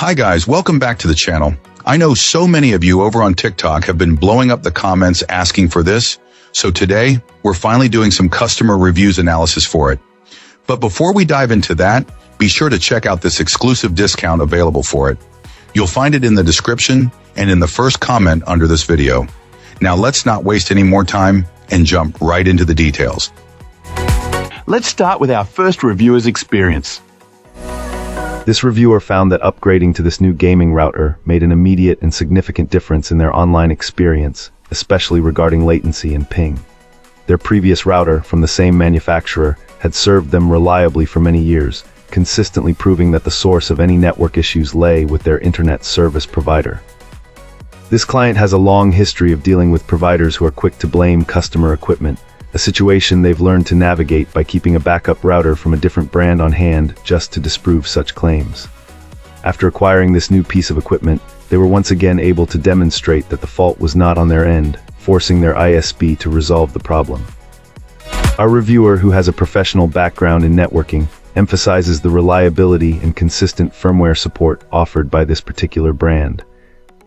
Hi guys, welcome back to the channel. I know so many of you over on TikTok have been blowing up the comments asking for this, so today we're finally doing some customer reviews analysis for it. But before we dive into that, be sure to check out this exclusive discount available for it. You'll find it in the description and in the first comment under this video. Now let's not waste any more time and jump right into the details. Let's start with our first reviewer's experience. This reviewer found that upgrading to this new gaming router made an immediate and significant difference in their online experience, especially regarding latency and ping. Their previous router from the same manufacturer had served them reliably for many years, consistently proving that the source of any network issues lay with their internet service provider. This client has a long history of dealing with providers who are quick to blame customer equipment, a situation they've learned to navigate by keeping a backup router from a different brand on hand just to disprove such claims. After acquiring this new piece of equipment, they were once again able to demonstrate that the fault was not on their end, forcing their ISP to resolve the problem. Our reviewer, who has a professional background in networking, emphasizes the reliability and consistent firmware support offered by this particular brand.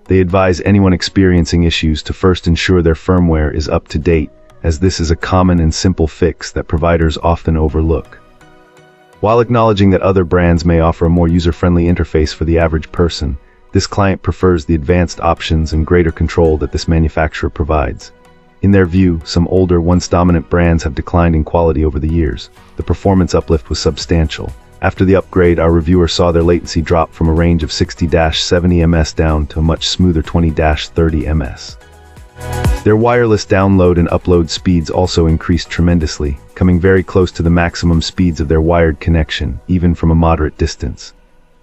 They advise anyone experiencing issues to first ensure their firmware is up to date, as this is a common and simple fix that providers often overlook. While acknowledging that other brands may offer a more user-friendly interface for the average person, this client prefers the advanced options and greater control that this manufacturer provides. In their view, some older, once-dominant brands have declined in quality over the years. The performance uplift was substantial. After the upgrade, our reviewer saw their latency drop from a range of 60-70 ms down to a much smoother 20-30 ms. Their wireless download and upload speeds also increased tremendously, coming very close to the maximum speeds of their wired connection, even from a moderate distance.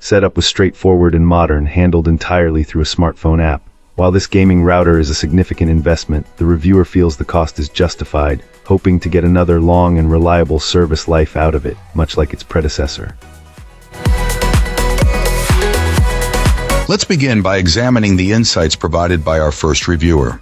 Setup was straightforward and modern, handled entirely through a smartphone app. While this gaming router is a significant investment, the reviewer feels the cost is justified, hoping to get another long and reliable service life out of it, much like its predecessor. Let's begin by examining the insights provided by our first reviewer.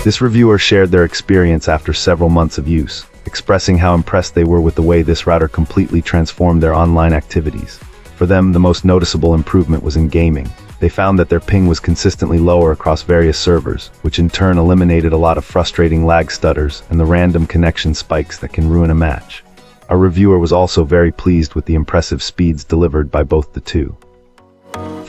This reviewer shared their experience after several months of use, expressing how impressed they were with the way this router completely transformed their online activities. For them, the most noticeable improvement was in gaming. They found that their ping was consistently lower across various servers, which in turn eliminated a lot of frustrating lag stutters and the random connection spikes that can ruin a match. Our reviewer was also very pleased with the impressive speeds delivered by both the two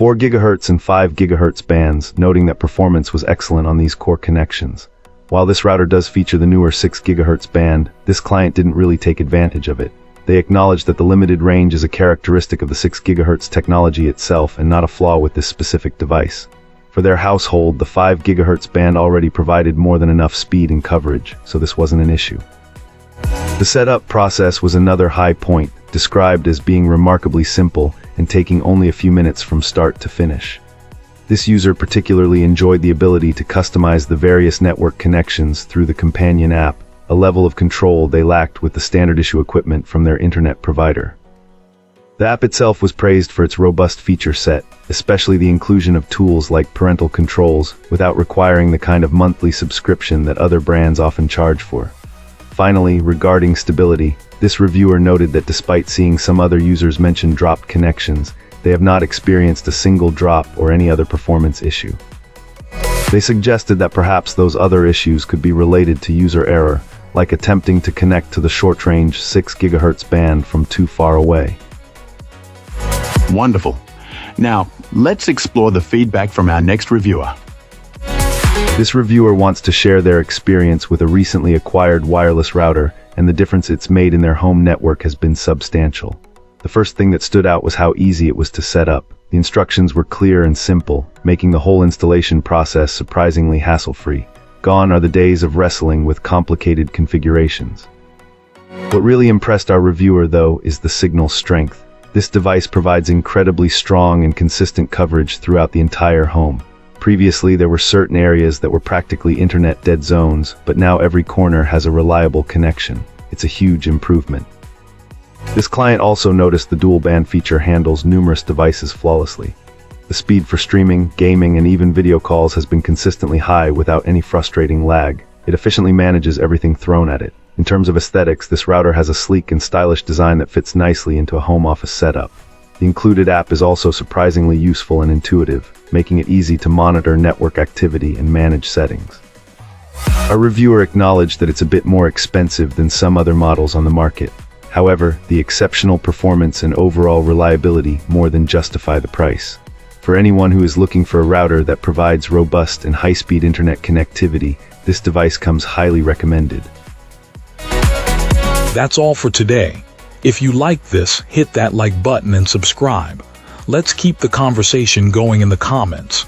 4 GHz and 5 GHz bands, noting that performance was excellent on these core connections. While this router does feature the newer 6 GHz band, this client didn't really take advantage of it. They acknowledged that the limited range is a characteristic of the 6 GHz technology itself and not a flaw with this specific device. For their household, the 5 GHz band already provided more than enough speed and coverage, so this wasn't an issue. The setup process was another high point, described as being remarkably simple and taking only a few minutes from start to finish. This user particularly enjoyed the ability to customize the various network connections through the companion app, a level of control they lacked with the standard issue equipment from their internet provider. The app itself was praised for its robust feature set, especially the inclusion of tools like parental controls, without requiring the kind of monthly subscription that other brands often charge for. Finally, regarding stability, this reviewer noted that despite seeing some other users mention dropped connections, they have not experienced a single drop or any other performance issue. They suggested that perhaps those other issues could be related to user error, like attempting to connect to the short-range 6 GHz band from too far away. Wonderful. Now, let's explore the feedback from our next reviewer. This reviewer wants to share their experience with a recently acquired wireless router, and the difference it's made in their home network has been substantial. The first thing that stood out was how easy it was to set up. The instructions were clear and simple, making the whole installation process surprisingly hassle-free. Gone are the days of wrestling with complicated configurations. What really impressed our reviewer, though, is the signal strength. This device provides incredibly strong and consistent coverage throughout the entire home. Previously, there were certain areas that were practically internet dead zones, but now every corner has a reliable connection. It's a huge improvement. This client also noticed the dual band feature handles numerous devices flawlessly. The speed for streaming, gaming, and even video calls has been consistently high without any frustrating lag. It efficiently manages everything thrown at it. In terms of aesthetics, this router has a sleek and stylish design that fits nicely into a home office setup. The included app is also surprisingly useful and intuitive, making it easy to monitor network activity and manage settings. Our reviewer acknowledged that it's a bit more expensive than some other models on the market. However, the exceptional performance and overall reliability more than justify the price. For anyone who is looking for a router that provides robust and high-speed internet connectivity, this device comes highly recommended. That's all for today. If you like this, hit that like button and subscribe. Let's keep the conversation going in the comments.